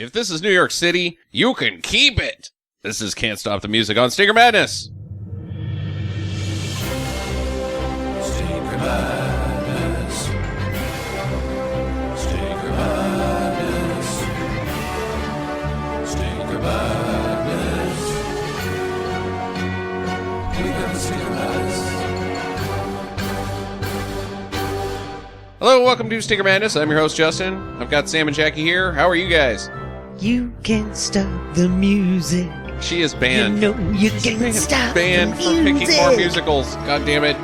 If this is New York City, you can keep it. This is Can't Stop the Music on Stinker Madness. Stinker Madness. Stinker Madness. Stinker Madness. We got the Stinker Madness. Hello, welcome to Stinker Madness. I'm your host, Justin. I've got Sam and Jackie here. How are you guys? You can't stop the music. She is banned. You know you can't stop Banned the from music. picking more musicals. God damn it.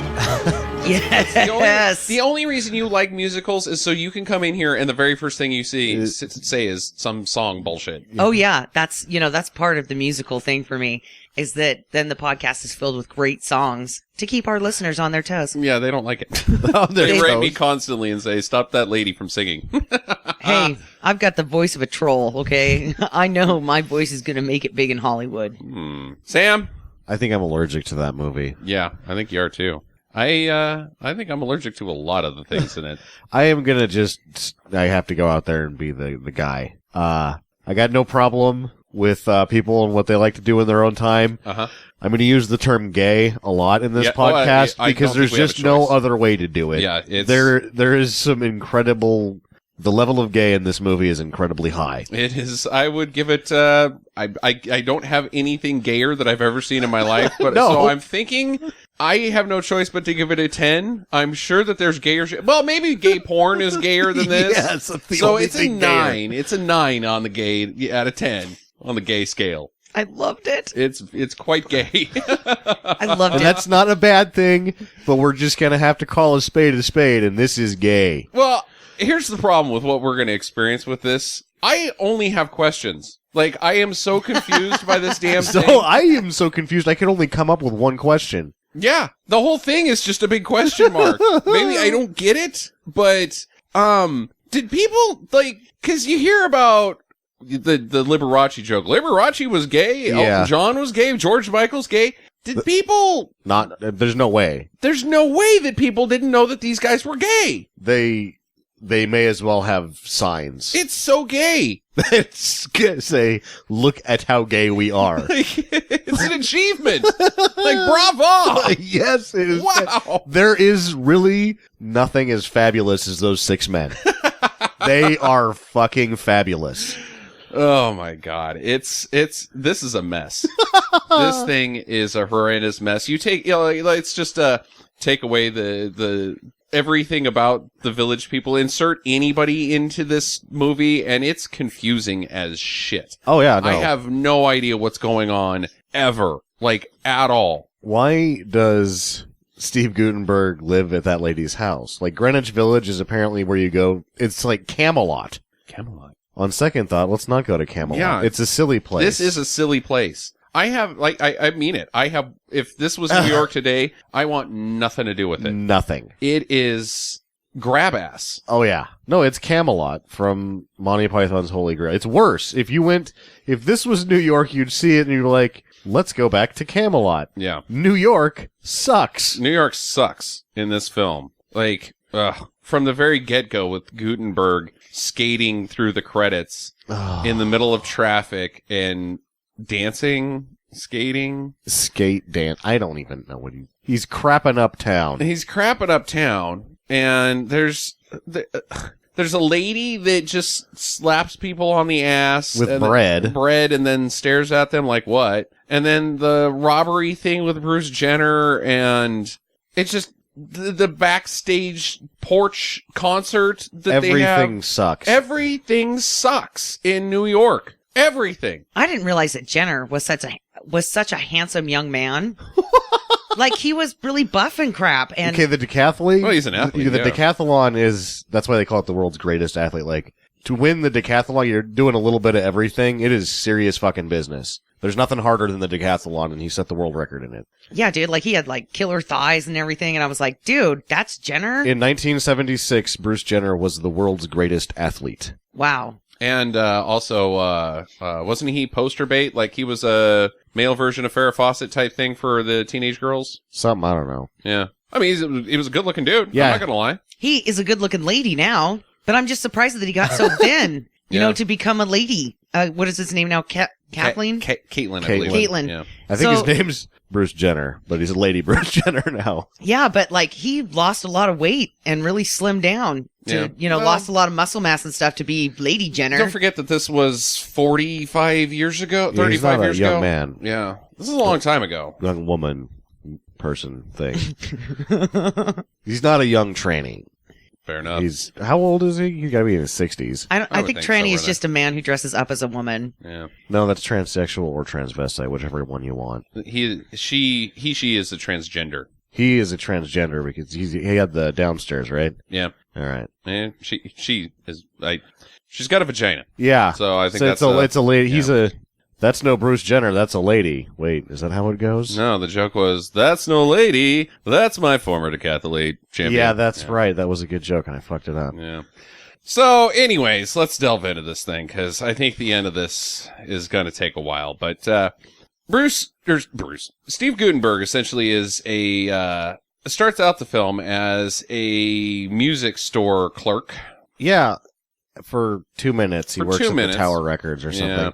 Yes. The only reason you like musicals is so you can come in here and the very first thing you say is some song bullshit. Oh yeah, that's part of the musical thing for me, is that then the podcast is filled with great songs to keep our listeners on their toes. Yeah, they don't like it. On their They write toes. me constantly and say, stop that lady from singing. Hey, I've got the voice of a troll, okay? I know my voice is going to make it big in Hollywood. Sam? I think I'm allergic to that movie. Yeah, I think you are too. I think I'm allergic to a lot of the things in it. I am gonna I have to go out there and be the guy. I got no problem with people and what they like to do in their own time. Uh-huh. I'm gonna use the term gay a lot in this Yeah, well, podcast I because don't there's think we have just a no choice. other way to do it. Yeah, it's... There is some incredible... The level of gay in this movie is incredibly high. It is. I would give it. I don't have anything gayer that I've ever seen in my life, but No. so I'm thinking I have no choice but to give it a 10. I'm sure that there's gayer shit. Well, maybe gay porn is gayer than this. Yes, that's the so only it's a thing 9. It's a 9 on the gay out of 10 on the gay scale. I loved it. It's quite gay. I loved And it. that's not a bad thing, but we're just gonna have to call a spade, and this is gay. Well, here's the problem with what we're going to experience with this. I only have questions. Like, I am so confused by this damn So thing. I am so confused, I can only come up with one question. Yeah, the whole thing is just a big question mark. Maybe I don't get it, but, did people, like, cause you hear about the Liberace joke. Liberace was gay, Yeah. Elton John was gay, George Michael's gay. Did people, There's no way. there's no way that people didn't know that these guys were gay. They may as well have signs. It's so gay. It's gonna say, look at how gay we are. Like, it's an achievement. Like, bravo. Yes, it is. Wow. There is really nothing as fabulous as those 6 men. They are fucking fabulous. Oh my God. This is a mess. This thing is a horrendous mess. You take, let's just, take away the everything about the Village People, insert anybody into this movie, and it's confusing as shit. Oh yeah, no. I have no idea what's going on ever, like, at all. Why does Steve Guttenberg live at that lady's house? Like, Greenwich Village is apparently where you go. It's like Camelot. Camelot. On second thought, let's not go to Camelot. Yeah. It's a silly place. This is a silly place. I have, like, I mean it. If this was New York today, I want nothing to do with it. Nothing. It is grab ass. Oh yeah. No, it's Camelot from Monty Python's Holy Grail. It's worse. If this was New York, you'd see it and you're like, let's go back to Camelot. Yeah. New York sucks. New York sucks in this film. Like, from the very get-go with Gutenberg skating through the credits in the middle of traffic and dancing, skating. Skate dance. I don't even know what he's crapping up town. He's crapping up town, and there's a lady that just slaps people on the ass With and bread. and then stares at them like, what? And then the robbery thing with Bruce Jenner, and it's just the backstage porch concert that they have. Everything sucks. Everything sucks in New York. Everything. I didn't realize that Jenner was such a handsome young man. Like, he was really buff and crap. And Okay, the decathlete. Well, he's an athlete, The yeah. decathlon that's why they call it the world's greatest athlete. Like, to win the decathlon, you're doing a little bit of everything. It is serious fucking business. There's nothing harder than the decathlon, and he set the world record in it. yeah, dude, like, he had like killer thighs and everything. And I was like, dude, that's Jenner? In 1976, Bruce Jenner was the world's greatest athlete. Wow. And also, wasn't he poster bait? Like, he was a male version of Farrah Fawcett type thing for the teenage girls? Something, I don't know. Yeah. I mean, he was a good-looking dude. Yeah. I'm not gonna lie. He is a good looking lady now, but I'm just surprised that he got so thin, you Yeah. know, to become a lady. what is his name now? Kathleen? Caitlin, I believe. Caitlin. Yeah. I think So- his name's Bruce Jenner, but he's a Lady Bruce Jenner now. Yeah, but like he lost a lot of weight and really slimmed down to, Yeah. Well- lost a lot of muscle mass and stuff to be Lady Jenner. Don't forget that this was 45 years ago, Yeah, he's 35 not a years young ago. man. Yeah. This is a long time ago. Young woman person thing. He's not a young tranny. Fair enough. He's how old is he? He's got to be in his 60s. I I would think think tranny somewhere is just a man who dresses up as a woman. Yeah. No, that's transsexual or transvestite, whichever one you want. She is a transgender. He is a transgender because he had the downstairs, right? Yeah. All right. And she is she's got a vagina. Yeah. So I think So it's a lady. He's a. That's no Bruce Jenner. That's a lady. Wait, is that how it goes? No, the joke was, that's no lady. That's my former decathlete champion. Yeah, that's right. That was a good joke, and I fucked it up. Yeah. So, anyways, let's delve into this thing, because I think the end of this is going to take a while. But Steve Guttenberg essentially is starts out the film as a music store clerk. Yeah, for 2 minutes. He For works 2 at minutes. the Tower Records or something. Yeah.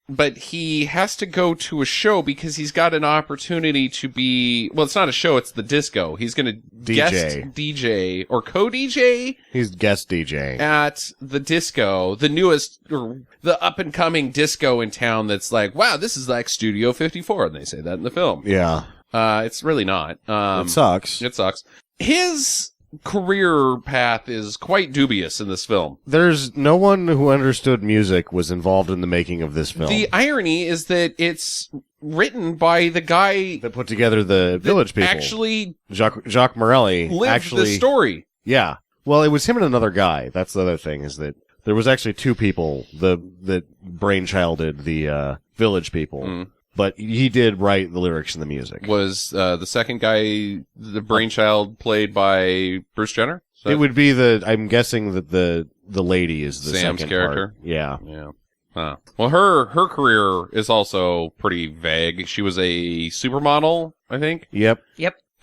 But he has to go to a show because he's got an opportunity to be, well, it's not a show, it's the disco. He's going to guest DJ or co-DJ He's guest DJ. at the disco, the newest, or the up-and-coming disco in town that's like, wow, this is like Studio 54, and they say that in the film. Yeah. It's really not. It sucks. It sucks. His career path is quite dubious in this film. There's no one who understood music was involved in the making of this film. The irony is that it's written by the guy that put together the Village People. actually Jacques Morelli lived the story. Yeah. Well, it was him and another guy. That's the other thing, is that there was actually two people that brainchilded the Village People. Mm. But he did write the lyrics and the music. Was the second guy the brainchild played by Bruce Jenner? Is that- It would be I'm guessing that the lady is the Sam's second character? part. Yeah. Yeah. Huh. Well, her career is also pretty vague. She was a supermodel, I think, Yep.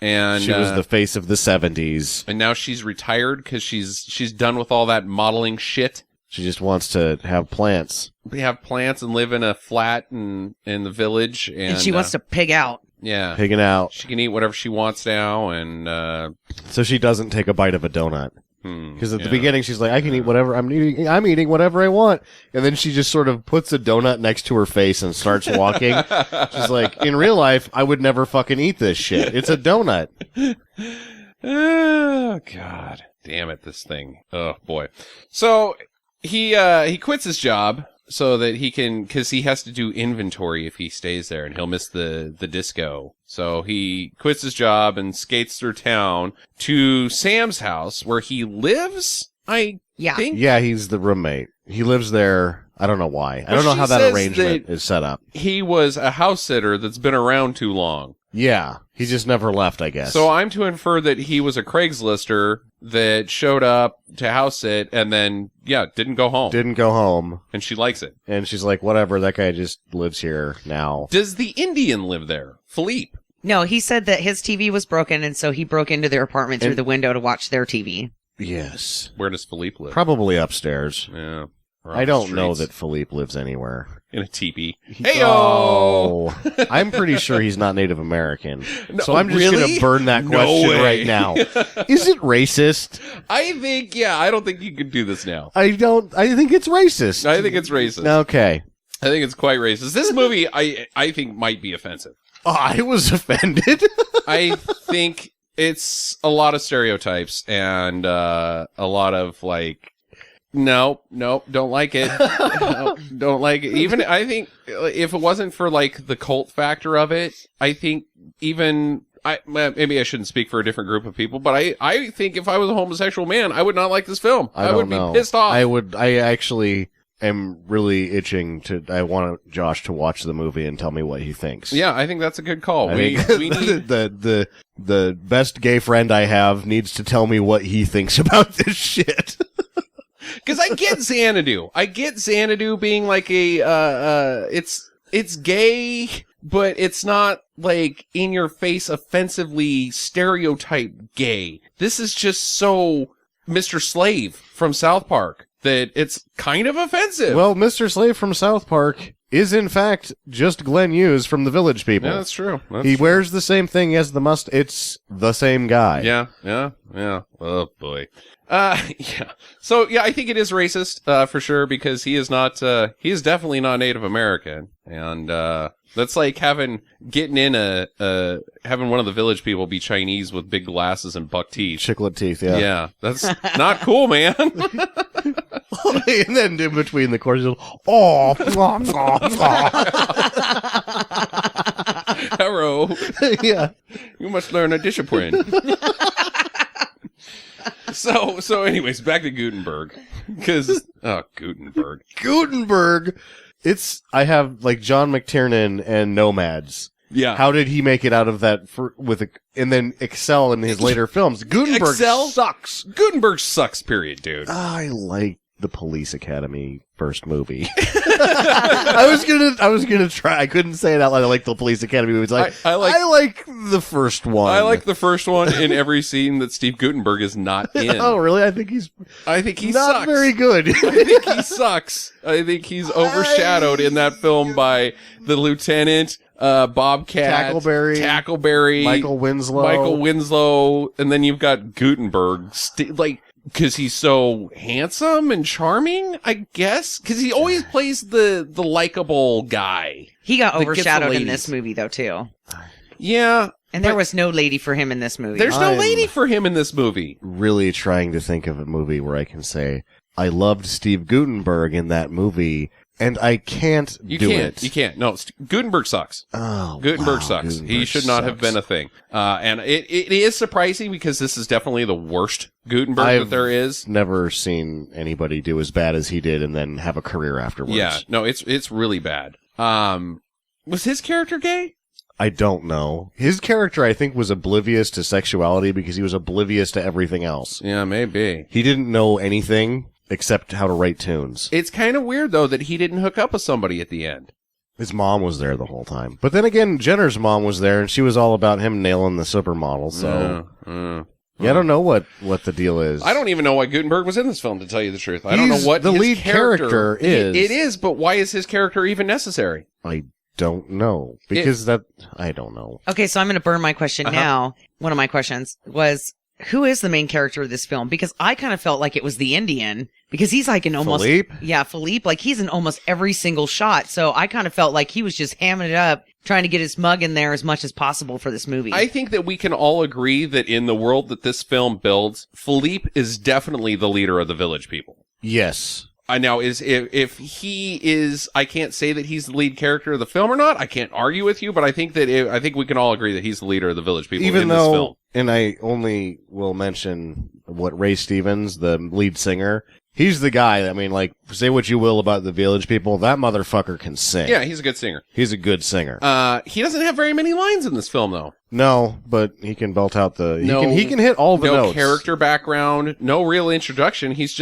and She was the face of the 70s. and now she's retired because she's done with all that modeling shit. She just wants to have plants. We have plants and live in a flat in the village, And she wants to pig out. yeah. Pigging out. She can eat whatever she wants now, and So she doesn't take a bite of a donut. Because at the yeah. beginning she's like, I can eat whatever I'm eating whatever I want, and then she just sort of puts a donut next to her face and starts walking. She's like, in real life, I would never fucking eat this shit. It's a donut. Oh God, damn it, this thing. Oh boy. So he quits his job so that he can, because he has to do inventory if he stays there, and he'll miss the disco. So he quits his job and skates through town to Sam's house where he lives. I Yeah. think Yeah, he's the roommate. He lives there. I don't know why. I don't know she how that says arrangement that- is set up. he was a house sitter that's been around too long. Yeah, he just never left, I guess. So I'm to infer that he was a Craigslister that showed up to house sit and then, didn't go home. Didn't go home, And she likes it. and she's like, whatever, that guy just lives here now. Does the Indian live there? Philippe. No, he said that his TV was broken, and so he broke into their apartment through And- the window to watch their TV. Yes. Where does Philippe live? Probably upstairs. Yeah. Or on I the don't know streets. that Philippe lives anywhere. In a teepee. Heyo! Oh, I'm pretty sure he's not Native American. So I'm just really? going to burn that No question way. right now. Is it racist? I think, I don't think you can do this now. I think it's racist. I think it's racist. Okay. I think it's quite racist. This movie, I think, might be offensive. Oh, I was offended. I think it's a lot of stereotypes and a lot of like, no, don't like it. No, don't like it. Even I think if it wasn't for like the cult factor of it, I think even maybe I shouldn't speak for a different group of people, but I think if I was a homosexual man, I would not like this film. I would don't know. be pissed off. I actually am really itching I want Josh to watch the movie and tell me what he thinks. Yeah, I think that's a good call. I We think need the best gay friend I have needs to tell me what he thinks about this shit. because I get Xanadu. I get Xanadu being like a it's gay, but it's not like in your face offensively stereotype gay. This is just so Mr. Slave from South Park. that it's kind of offensive. Well, Mr. Slave from South Park is in fact just Glenn Hughes from the Village People. yeah, that's true. He wears the same thing as the must. It's the same guy. Yeah. Oh boy. Yeah. So yeah, I think it is racist, for sure, because he is definitely not Native American. And, that's like having one of the Village People be Chinese with big glasses and buck teeth. Chiclet teeth, yeah. Yeah. That's not cool, man. And then in between the chords, oh, Hello. yeah. You must learn a discipline. So anyways, back to Gutenberg. Gutenberg. Gutenberg. I have like John McTiernan and Nomads. Yeah. How did he make it out of that and then excel in his later films? Gutenberg sucks. Gutenberg sucks, period, dude. I like the Police Academy first movie. I was gonna try. I couldn't say it out loud. I like the Police Academy movies. I like the first one. I like the first one in every scene that Steve Gutenberg is not in. Oh, really? I think he not sucks. very good. I think he sucks. I think he's overshadowed in that film by the Lieutenant, Bobcat, Tackleberry, Michael Winslow, and then you've got Gutenberg, because he's so handsome and charming, I guess. Because he always plays the likable guy. He got that gets the overshadowed in ladies. this movie, though, too. Yeah. And there was no lady for him in this movie. There's no lady for him in this movie. Really trying to think of a movie where I can say I loved Steve Gutenberg in that movie, and I can't do it. You can't. No, Gutenberg sucks. Oh, Gutenberg wow, sucks. Gutenberg He should not have sucks. been a thing. And it is surprising because this is definitely the worst Gutenberg that there is. Never seen anybody do as bad as he did and then have a career afterwards. Yeah, no, it's really bad. Was his character gay? I don't know. His character, I think, was oblivious to sexuality because he was oblivious to everything else. Yeah, maybe. He didn't know anything except how to write tunes. It's kind of weird, though, that he didn't hook up with somebody at the end. His mom was there the whole time. But then again, Jenner's mom was there, and she was all about him nailing the supermodel, so... Yeah, I don't know what the deal is. I don't even know why Gutenberg was in this film, to tell you the truth. I don't know what the his lead character is. It is, but why is his character even necessary? I don't know. Because I don't know. Okay, so I'm going to burn my question now. One of my questions was, who is the main character of this film? Because I kind of felt like it was the Indian, because he's like in almost... Philippe? Yeah, Philippe. Like, he's in almost every single shot. So I kind of felt like he was just hamming it up, trying to get his mug in there as much as possible for this movie. I think that we can all agree that in the world that this film builds, Philippe is definitely the leader of the Village People. Yes. Now, if he is, I can't say that he's the lead character of the film or not. I can't argue with you, but I think I think we can all agree that he's the leader of the Village People Even in though, this film. and I only will mention Ray Stevens, the lead singer. He's the guy. I mean, like, say what you will about the Village People, that motherfucker can sing. Yeah, he's a good singer. He's a good singer. He doesn't have very many lines in this film, though. No, but he can belt out he can hit all the no notes. Character background, no real introduction. He's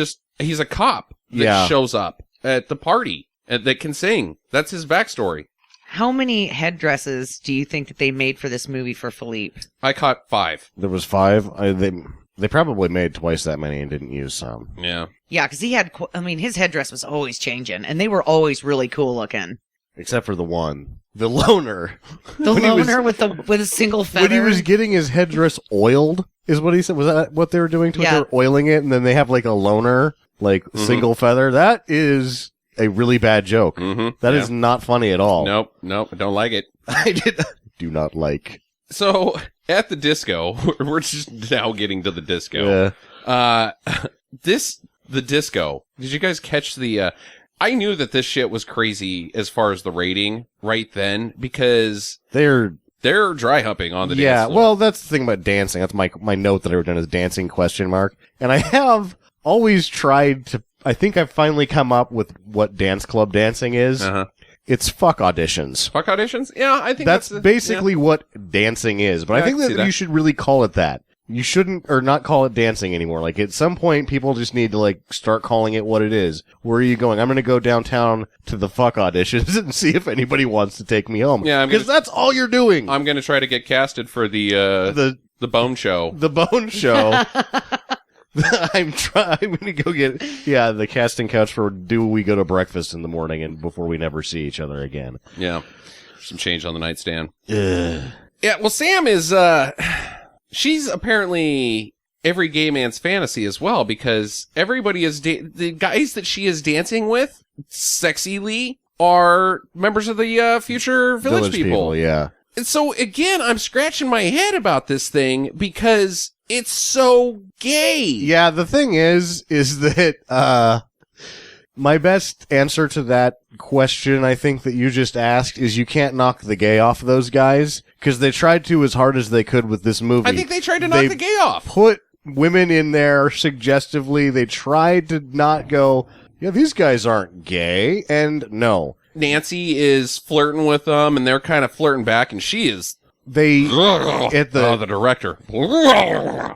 a cop that shows up at the party that can sing. That's his backstory. How many headdresses do you think that they made for this movie for Philippe? I caught 5. There was 5. They probably made twice that many and didn't use some. Yeah. Yeah, because he had, his headdress was always changing, and they were always really cool looking. Except for the one. The loner. The loner with a single feather. When he was getting his headdress oiled, is what he said. Was that what they were doing to it? They were oiling it, and then they have like a loner, single feather. That is a really bad joke. Mm-hmm. That is not funny at all. Nope, I don't like it. I do not like. So, at the disco, we're just now getting to the disco. Yeah. The disco, did you guys catch the, I knew that this shit was crazy as far as the rating right then, because they're dry humping on the dance floor. Well, that's the thing about dancing. That's my note that I wrote down as dancing ? And I have always tried to, I think I've finally come up with what dance club dancing is. Uh-huh. It's fuck auditions. Fuck auditions? Yeah, I think that's basically what dancing is. But I think that you should really call it that. You shouldn't, or not call it dancing anymore. Like, at some point, people just need to, start calling it what it is. Where are you going? I'm going to go downtown to the fuck auditions and see if anybody wants to take me home. Yeah, because that's all you're doing. I'm going to try to get casted for the Bone Show. The Bone Show. I'm gonna go get the casting couch for Do We Go to Breakfast in the Morning and before we never see each other again. Yeah. Some change on the nightstand. Ugh. Yeah, well, Sam is, she's apparently every gay man's fantasy as well, because everybody is, the guys that she is dancing with, sexily, are members of the, future village people. Yeah. And so, again, I'm scratching my head about this thing, because it's so gay. Yeah, the thing is that, my best answer to that question, I think, that you just asked is you can't knock the gay off those guys, because they tried to as hard as they could with this movie. I think they tried to knock the gay off. Put women in there suggestively. They tried to not go, yeah, these guys aren't gay, and no. Nancy is flirting with them, and they're kind of flirting back, and she is... the director.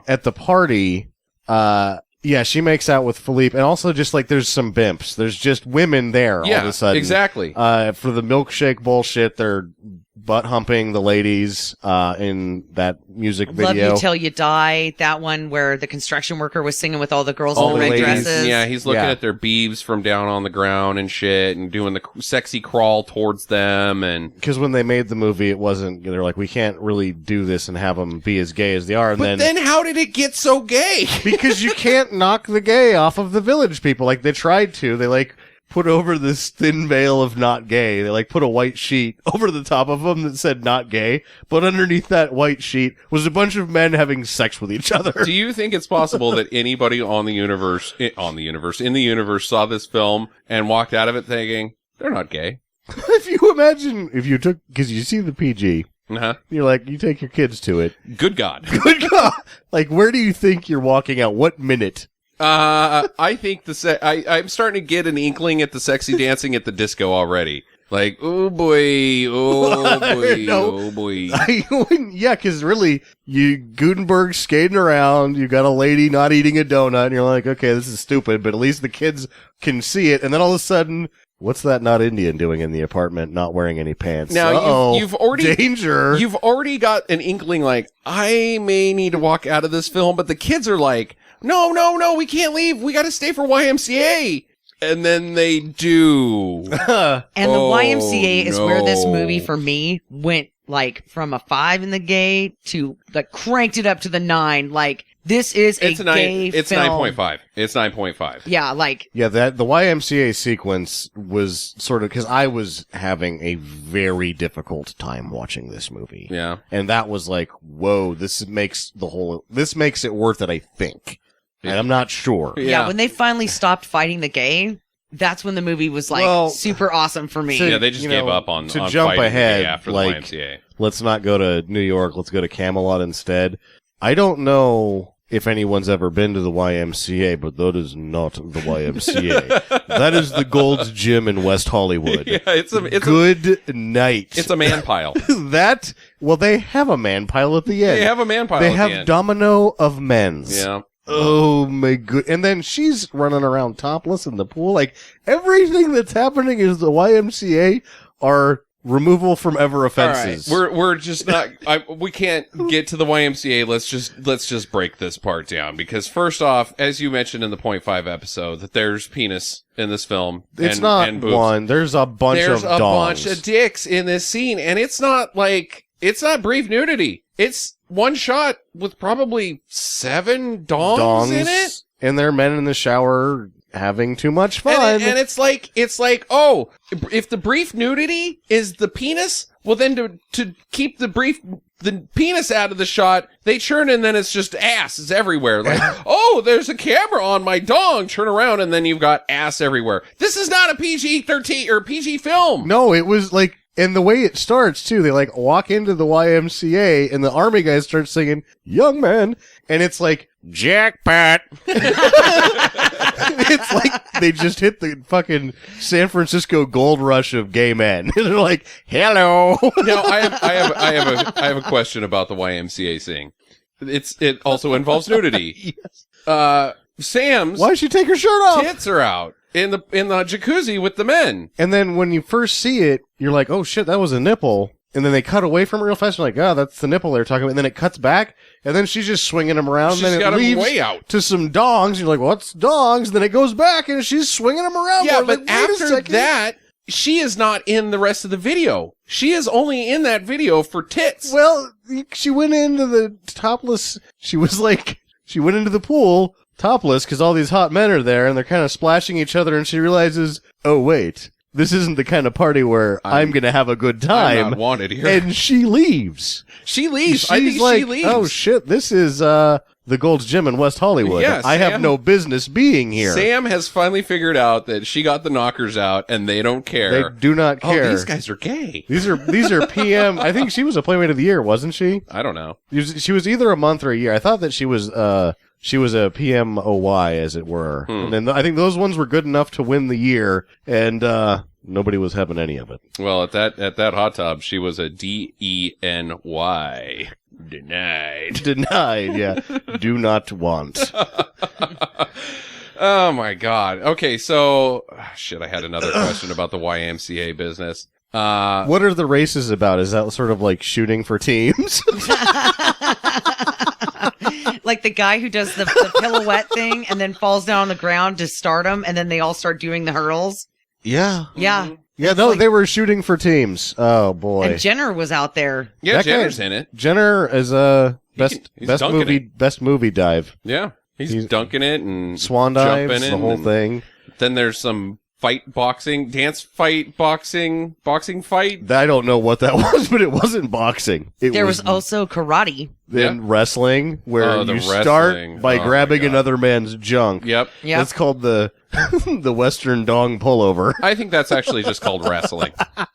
At the party, yeah, she makes out with Philippe, and also just like there's some bimps. There's just women there all of a sudden. Exactly. For the milkshake bullshit, they're butt humping the ladies in that music video. Love You Till You Die, that one where the construction worker was singing with all the girls All in the the red ladies. dresses. Yeah, he's looking Yeah. at their beeves from down on the ground and shit, and doing the sexy crawl towards them, and... Because when they made the movie, it wasn't. They're like, we can't really do this and have them be as gay as they are. And But then how did it get so gay? because you can't knock the gay off of the village people. Like, they tried to. They, like, put over this thin veil of not gay. They, like, put a white sheet over the top of them that said not gay. But underneath that white sheet was a bunch of men having sex with each other. Do you think it's possible that anybody in the universe saw this film and walked out of it thinking, they're not gay? If you imagine, if you took, because you see the PG, Uh-huh. you're like, you take your kids to it. Good God. Good God! Like, where do you think you're walking out? What minute? I think I'm starting to get an inkling at the sexy dancing at the disco already. Like, oh boy, oh boy, No. oh boy. I wouldn't, yeah, because really, Gutenberg skating around, you got a lady not eating a donut, and you're like, okay, this is stupid, but at least the kids can see it, and then all of a sudden, what's that not Indian doing in the apartment, not wearing any pants? Now, Uh-oh, you've already... danger! You've already got an inkling like, I may need to walk out of this film, but the kids are like, no, we can't leave. We got to stay for YMCA. And then they do. And the YMCA is where this no. movie, for me, went, like, from a 5 in the gay to, like, cranked it up to the 9. Like, this is a gay It's film. 9.5. It's 9.5. Yeah, like... Yeah, the YMCA sequence was sort of, because I was having a very difficult time watching this movie. Yeah. And that was like, whoa, this makes it worth it, I think. And I'm not sure. Yeah, when they finally stopped fighting the gay, that's when the movie was, like, Well, super awesome for me. Yeah, they just gave up on to on jump fighting the ahead, gay after like, the YMCA. Let's not go to New York, let's go to Camelot instead. I don't know if anyone's ever been to the YMCA, but that is not the YMCA. That is the Gold's Gym in West Hollywood. Yeah, it's Good night. It's a man pile. They have a man pile at the end. They have a man pile They at have the end. domino of men's. Yeah. Oh my good. And then she's running around topless in the pool. Like, everything that's happening is the YMCA are removal from ever offenses. All right. We're just not. We can't get to the YMCA. Let's just break this part down, because first off, as you mentioned in the 0.5 episode, that there's penis in this film. It's and, not and boobs. one. There's a bunch There's of a dongs. bunch of dicks in this scene, and it's not brief nudity. It's one shot with probably 7 dongs in it. And they're men in the shower having too much fun. And it's like, oh, if the brief nudity is the penis, well then to keep the penis out of the shot, they churn and then it's just ass is everywhere. Like, oh, there's a camera on my dong, turn around and then you've got ass everywhere. This is not a PG-13 or PG film. No, it was like, and the way it starts too, they like walk into the YMCA and the army guys start singing "Young Man," and it's like jackpot. It's like they just hit the fucking San Francisco gold rush of gay men. They're like, "Hello." Now I have a question about the YMCA thing. It also involves nudity. Yes. Sam's Why does she take her shirt off? tits are out in the jacuzzi with the men. And then when you first see it, you're like, "Oh shit, that was a nipple." and then they cut away from it real fast. You're like, oh, that's the nipple they're talking about. And then it cuts back, and then she's just swinging them around. She's and then got it 'em leaves way out. to some dongs. You're like, what's dongs? And then it goes back, and she's swinging them around. Yeah, more. but Like, wait a after second. that, she is not in the rest of the video. She is only in that video for tits. Well, she went into the topless. She went into the pool topless because all these hot men are there and they're kind of splashing each other, and she realizes, oh wait, this isn't the kind of party where I'm going to have a good I'm time. not wanted here. And she leaves. She leaves. She's I think like, she leaves. oh shit, this is the Gold's Gym in West Hollywood. Yeah, I have Sam- no business being here. Sam has finally figured out that she got the knockers out and they don't care. They do not care. Oh, these guys are gay. These are PM. I think she was a Playmate of the Year, wasn't she? I don't know. She was either a month or a year. I thought that she was a PMOY, as it were. And then I think those ones were good enough to win the year, and nobody was having any of it. Well, at that hot tub, she was a DENY. Denied. Denied, yeah. Do not want. Oh my god. Okay, so shit, I had another question about the YMCA business. What are the races about? Is that sort of like shooting for teams? Like the guy who does the pirouette thing and then falls down on the ground to start them, and then they all start doing the hurls. Yeah. Yeah. Yeah, no, they were shooting for teams. Oh, boy. And Jenner was out there. Yeah, That guy- Jenner's in it. Jenner is he's dunking best movie dive. Yeah. He's dunking it and Swan jumping dives, in the whole and thing. Then there's some dance fight, boxing fight. I don't know what that was, but it wasn't boxing. There was also karate. then wrestling, where Oh, the you wrestling. start by Oh, my grabbing God. another man's junk. Yep. Yeah. That's called the the Western dong pullover. I think that's actually just called wrestling. I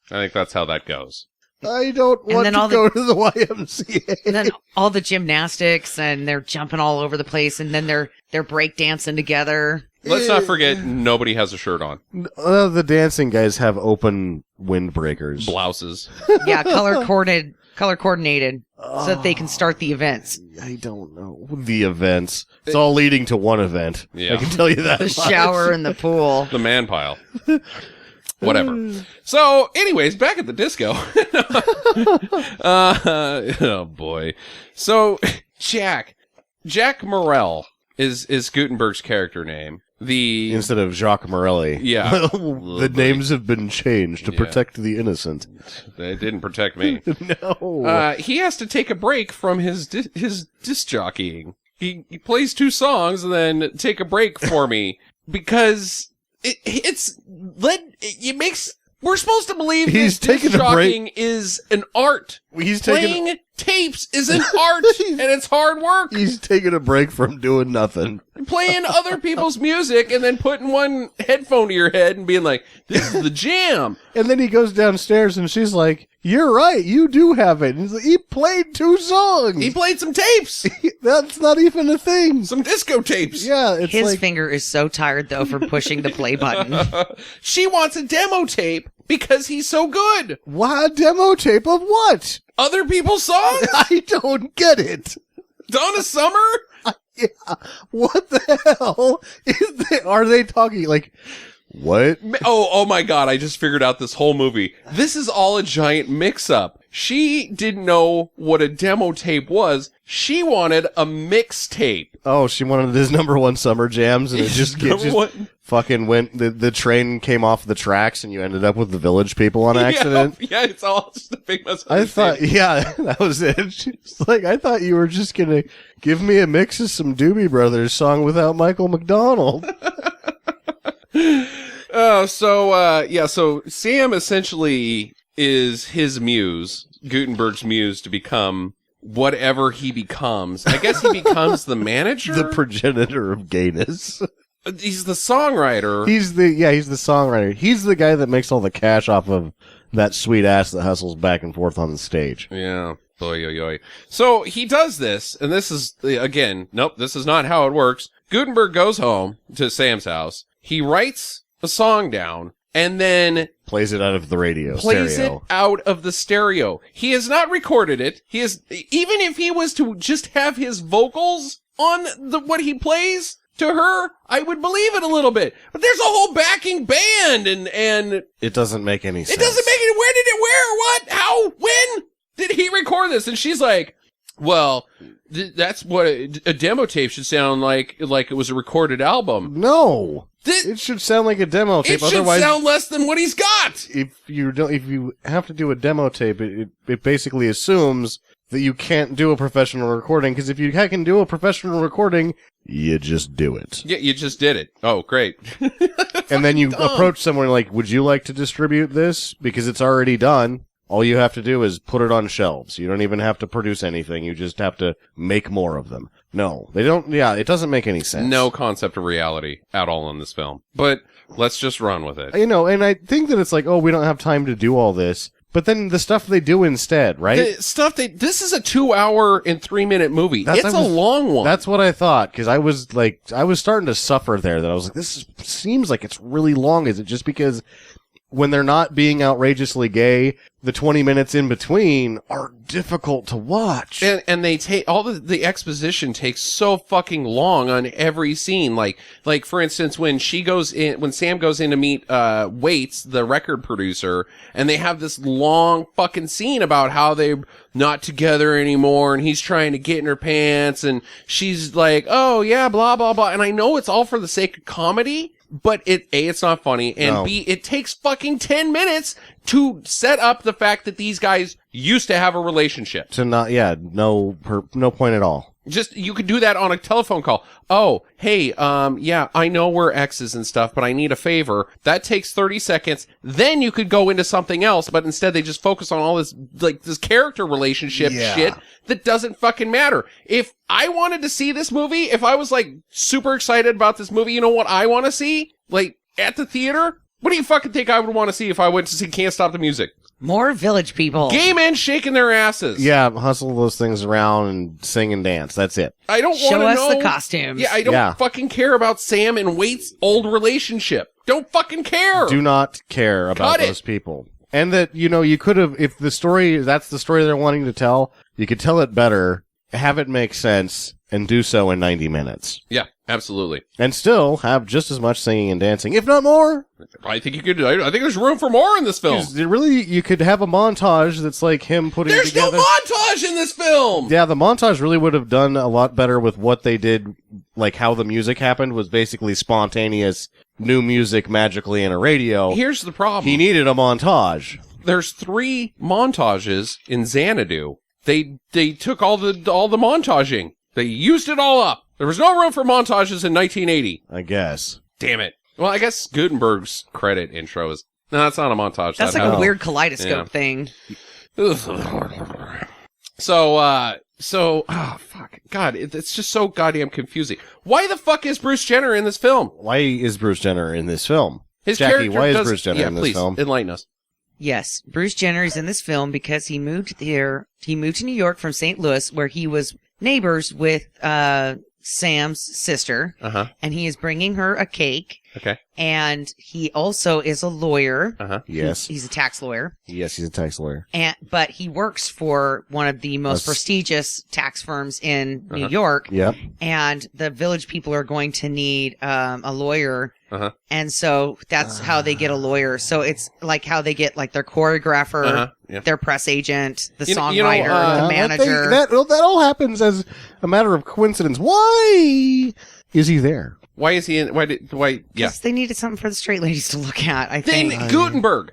think that's how that goes. I don't want then to all go to the YMCA. And then all the gymnastics, and they're jumping all over the place, and then they're break dancing together. Let's not forget, nobody has a shirt on. The dancing guys have open windbreakers. Blouses. Yeah, color coordinated, so that they can start the events. I don't know. The events. It's all leading to one event. Yeah. I can tell you that. The much. shower and the pool. The man pile. Whatever. So, anyways, back at the disco. Oh boy. So, Jack Morrell is Gutenberg's character name. Instead of Jacques Morelli. Yeah. The names have been changed to Yeah. protect the innocent. They didn't protect me. No. He has to take a break from his disc jockeying. He plays 2 songs and then take a break for me because we're supposed to believe He's that disc taking a break. jockeying is an art. He's Playing tapes is an art, and it's hard work. He's taking a break from doing nothing. Playing other people's music and then putting one headphone to your head and being like, "This is the jam." And then he goes downstairs and she's like, "You're right, you do have it." And he's like, he played 2 songs. He played some tapes, That's not even a thing. some disco tapes. Yeah, it's His like, finger is so tired, though, from pushing the play button. She wants a demo tape because he's so good. why a demo tape of what? Other people's songs? I don't get it. Donna Summer? What the hell are they talking? Like, what? Oh my god, I just figured out this whole movie. This is all a giant mix-up. She didn't know what a demo tape was. She wanted a mixtape. Oh, she wanted his #1 summer jams, and it just fucking went. The train came off the tracks, and you ended up with the Village People on accident. Yeah, it's all just a big mess. I thought, yeah, that was it. She's like, I thought you were just gonna give me a mix of some Doobie Brothers song without Michael McDonald. So Sam essentially is his muse, Gutenberg's muse, to become whatever he becomes. I guess he becomes the manager? The progenitor of gayness. He's the songwriter. He's the songwriter. He's the guy that makes all the cash off of that sweet ass that hustles back and forth on the stage. Yeah. Oy, oy, oy. So he does this, and this is, again, nope, this is not how it works. Gutenberg goes home to Sam's house. He writes a song down, and then Plays it out of the radio plays stereo. it out of the stereo. He has not recorded it. He is, even if he was to just have his vocals on what he plays to her, I would believe it a little bit. But there's a whole backing band, and It doesn't make any sense. it doesn't make it. what? How? When did he record this? And she's like, well, that's what a demo tape should sound like it was a recorded album. No. It should sound like a demo tape. It should sound less than what he's got. If you have to do a demo tape, it basically assumes that you can't do a professional recording, because if you can do a professional recording, you just do it. Yeah, you just did it. Oh, great. And then you approach someone like, would you like to distribute this? Because it's already done. All you have to do is put it on shelves. You don't even have to produce anything. You just have to make more of them. No, they don't. Yeah, it doesn't make any sense. No concept of reality at all in this film. But let's just run with it. You know, and I think that it's like, oh, we don't have time to do all this. But then the stuff they do instead, right? This is a 2-hour and 3-minute movie. It's a long one. That's what I thought, because I was starting to suffer there. That I was like, seems like it's really long. Is it just because when they're not being outrageously gay, the 20 minutes in between are difficult to watch? And they take all the exposition takes so fucking long on every scene. Like for instance, when Sam goes in to meet Waits, the record producer, and they have this long fucking scene about how they're not together anymore, and he's trying to get in her pants, and she's like, oh yeah, blah blah blah. And I know it's all for the sake of comedy, but it's not funny, and No. B, it takes fucking 10 minutes to set up the fact that these guys used to have a relationship. No point at all. Just, you could do that on a telephone call. Oh, hey, yeah, I know we're exes and stuff, but I need a favor. That takes 30 seconds. Then you could go into something else, but instead they just focus on all this, like, this character relationship shit that doesn't fucking matter. If I wanted to see this movie, if I was, like, super excited about this movie, you know what I want to see? Like, at the theater? What do you fucking think I would want to see if I went to see Can't Stop the Music? More Village People. Gay men shaking their asses. Yeah, hustle those things around and sing and dance. That's it. I don't want to Show know. us the costumes. Yeah, I don't fucking care about Sam and Wait's old relationship. Don't fucking care. Do not care about those people. And that, you know, you could have, if that's the story they're wanting to tell, you could tell it better, have it make sense, and do so in 90 minutes. Yeah, absolutely. And still have just as much singing and dancing, if not more. I think you could. I think there's room for more in this film. You could have a montage that's like him putting together. There's no montage in this film. Yeah, the montage really would have done a lot better with what they did, like how the music happened was basically spontaneous new music magically in a radio. Here's the problem. He needed a montage. There's 3 montages in Xanadu. They took all the montaging. They used it all up. There was no room for montages in 1980. I guess. Damn it. Well, I guess Gutenberg's credit intro is... No, that's not a montage. That's like a weird kaleidoscope thing. So, oh, fuck. God, it's just so goddamn confusing. Why the fuck is Bruce Jenner in this film? Why is Bruce Jenner in this film? His Jackie, character why is Bruce Jenner in this film? Enlighten us. Yes, Bruce Jenner is in this film because he moved here. He moved to New York from St. Louis, where he was neighbors with Sam's sister, and he is bringing her a cake. Okay. And he also is a lawyer. Yes. He's a tax lawyer. Yes, he's a tax lawyer. But he works for one of the most prestigious tax firms in New York. Yep. And the Village People are going to need a lawyer. And so that's how they get a lawyer. So it's like how they get like their choreographer, their press agent, the songwriter, the manager. That all happens as a matter of coincidence. Why is he there? Why is he in? Why? Yeah. Because they needed something for the straight ladies to look at. I think. Then Gutenberg.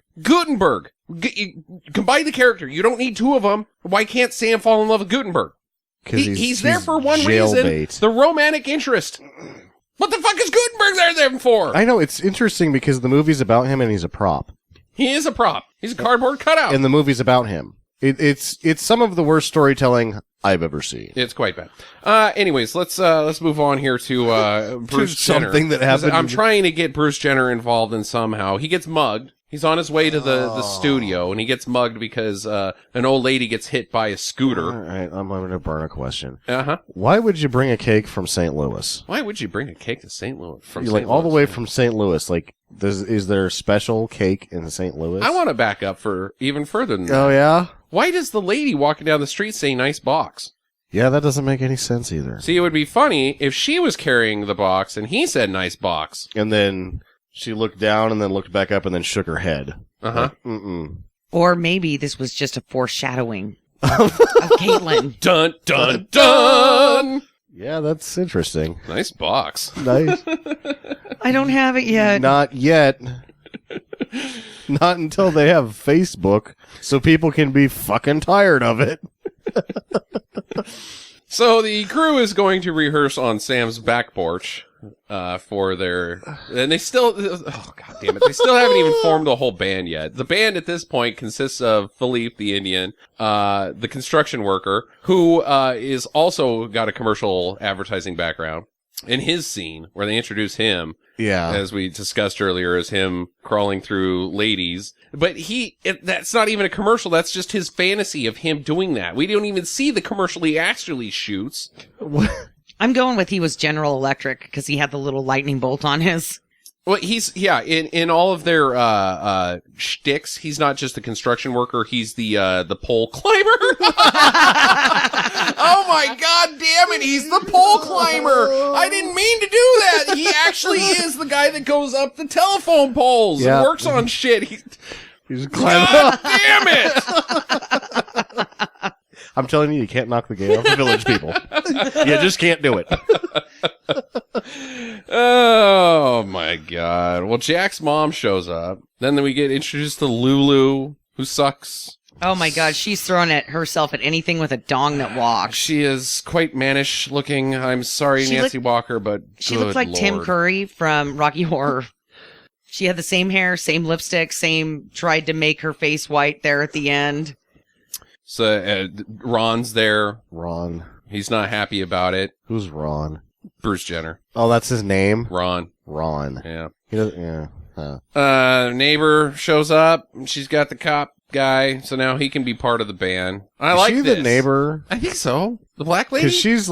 Combine the character. You don't need 2 of them. Why can't Sam fall in love with Gutenberg? He's there for one reason: the romantic interest. What the fuck is Gutenberg there for? I know, it's interesting because the movie's about him and he's a prop. He is a prop. He's a cardboard cutout. And the movie's about him. It's some of the worst storytelling I've ever seen. It's quite bad. Anyways, let's move on here to Bruce Jenner. Something that happened. I'm trying to get Bruce Jenner involved in somehow. He gets mugged. He's on his way to the studio, and he gets mugged because an old lady gets hit by a scooter. All right, I'm going to burn a question. Uh-huh. Why would you bring a cake from St. Louis? Why would you bring a cake to St. Louis? All the way from St. Louis. Like, is there a special cake in St. Louis? I want to back up for even further than that. Oh, yeah? Why does the lady walking down the street say nice box? Yeah, that doesn't make any sense either. See, it would be funny if she was carrying the box and he said nice box. And then she looked down and then looked back up and then shook her head. Uh-huh. Like, Or maybe this was just a foreshadowing of Caitlin. Dun, dun, dun! Yeah, that's interesting. Nice box. Nice. I don't have it yet. Not yet. Not until they have Facebook, so people can be fucking tired of it. So the crew is going to rehearse on Sam's back porch for their... And they still... Oh, God damn it. They still haven't even formed a whole band yet. The band at this point consists of Philippe the Indian, the construction worker, who is also got a commercial advertising background. In his scene, where they introduce him, as we discussed earlier, as him crawling through ladies. But that's not even a commercial. That's just his fantasy of him doing that. We don't even see the commercial he actually shoots. I'm going with he was General Electric because he had the little lightning bolt on his. Well, in all of their shticks, he's not just the construction worker, he's the pole climber. Oh my God damn it, he's the pole climber. I didn't mean to do that. He actually is the guy that goes up the telephone poles and works on shit. He's climbing. God damn it. I'm telling you can't knock the gay off the Village people. You just can't do it. Oh my God. Well, Jack's mom shows up. Then we get introduced to Lulu, who sucks. Oh my God, she's throwing at herself at anything with a dong that walks. She is quite mannish looking. I'm sorry, Nancy Walker, but she looked like Lord. Tim Curry from Rocky Horror. She had the same hair, same lipstick, tried to make her face white there at the end. So Ron's there. Ron. He's not happy about it. Who's Ron? Bruce Jenner. Oh, that's his name? Ron. Yeah. He doesn't, yeah. Neighbor shows up. She's got the cop guy, so now he can be part of the band. I like this. Is she the neighbor? I think so. The black lady? Because she's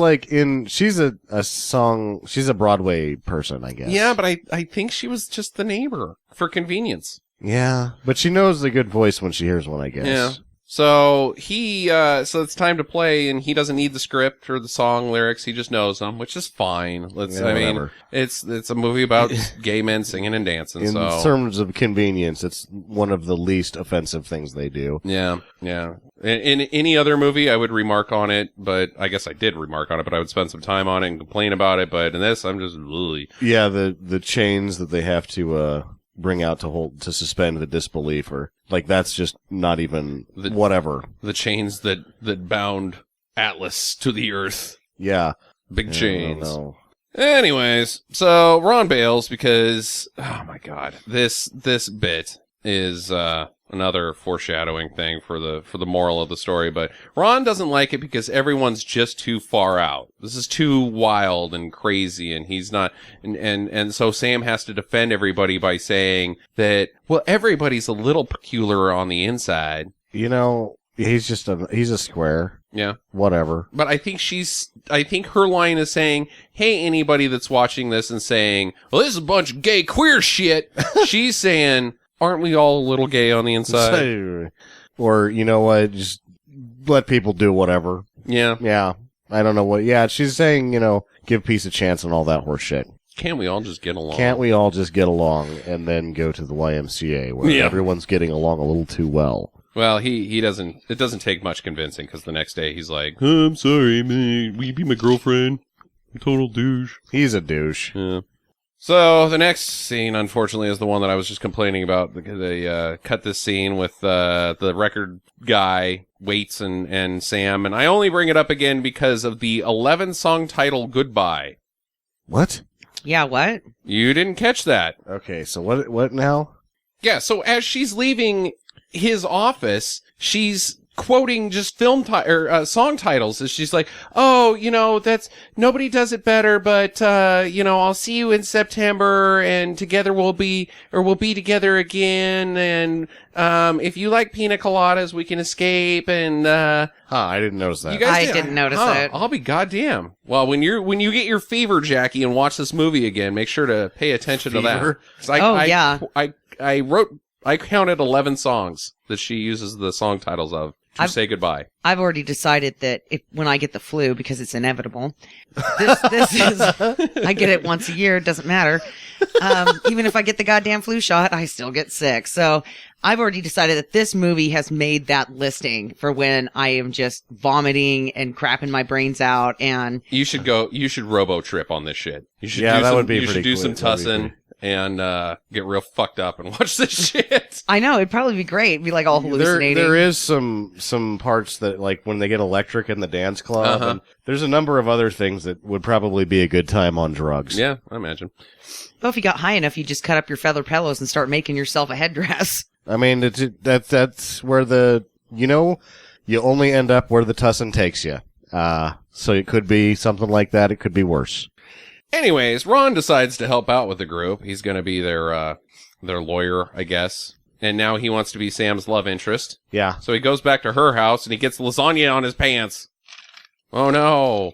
she's a Broadway person, I guess. Yeah, but I think she was just the neighbor for convenience. Yeah, but she knows the good voice when she hears one, I guess. Yeah. So so it's time to play, and he doesn't need the script or the song lyrics. He just knows them, which is fine. Whatever. It's a movie about gay men singing and dancing. In terms of convenience, it's one of the least offensive things they do. Yeah. In any other movie, I would remark on it, but I guess I did remark on it, but I would spend some time on it and complain about it. But in this, I'm just really... Yeah, the chains that they have to bring out to suspend the disbelief, or like that's just not even whatever. The chains that bound Atlas to the earth. Yeah, big chains. Anyways, so Ron bails because oh my God, this bit is another foreshadowing thing for the moral of the story. But Ron doesn't like it because everyone's just too far out. This is too wild and crazy, and he's not. And so Sam has to defend everybody by saying that, well, everybody's a little peculiar on the inside. You know, he's a square. Yeah. Whatever. But I think her line is saying, hey, anybody that's watching this and saying, well, this is a bunch of gay queer shit. She's saying, aren't we all a little gay on the inside? Or, you know what, just let people do whatever. Yeah. Yeah. I don't know what. Yeah, she's saying, give peace a chance and all that horse shit. Can't we all just get along? Can't we all just get along and then go to the YMCA where everyone's getting along a little too well? Well, he doesn't. It doesn't take much convincing because the next day he's like, oh, I'm sorry, man. Will you be my girlfriend? I'm a total douche. He's a douche. Yeah. So the next scene, unfortunately, is the one that I was just complaining about. They cut this scene with the record guy, Waits, and Sam. And I only bring it up again because of the 11-song title, Goodbye. What? Yeah, what? You didn't catch that. Okay, so what now? Yeah, so as she's leaving his office, she's quoting just song titles. And she's like, oh, that's nobody does it better, but I'll see you in September, and together we'll be together again, and if you like pina coladas, we can escape. And I didn't notice that. You guys didn't notice it. I'll be goddamn. Well, when you get your fever, Jackie, and watch this movie again, make sure to pay attention to that. Yeah. I counted 11 songs that she uses the song titles of to say goodbye. I've already decided that when I get the flu, because it's inevitable, this is, I get it once a year. It doesn't matter. Even if I get the goddamn flu shot, I still get sick. So I've already decided that this movie has made that listing for when I am just vomiting and crapping my brains out. And you should robo trip on this shit. You should do some tussin and get real fucked up and watch this shit. I know, it'd probably be great. It'd be like all hallucinating. There is some parts that, like, when they get electric in the dance club, and there's a number of other things that would probably be a good time on drugs. Yeah, I imagine. Well, if you got high enough, you just cut up your feather pillows and start making yourself a headdress. I mean, that's where you only end up where the tussin takes you. So it could be something like that. It could be worse. Anyways, Ron decides to help out with the group. He's going to be their lawyer, I guess. And now he wants to be Sam's love interest. Yeah. So he goes back to her house and he gets lasagna on his pants. Oh no.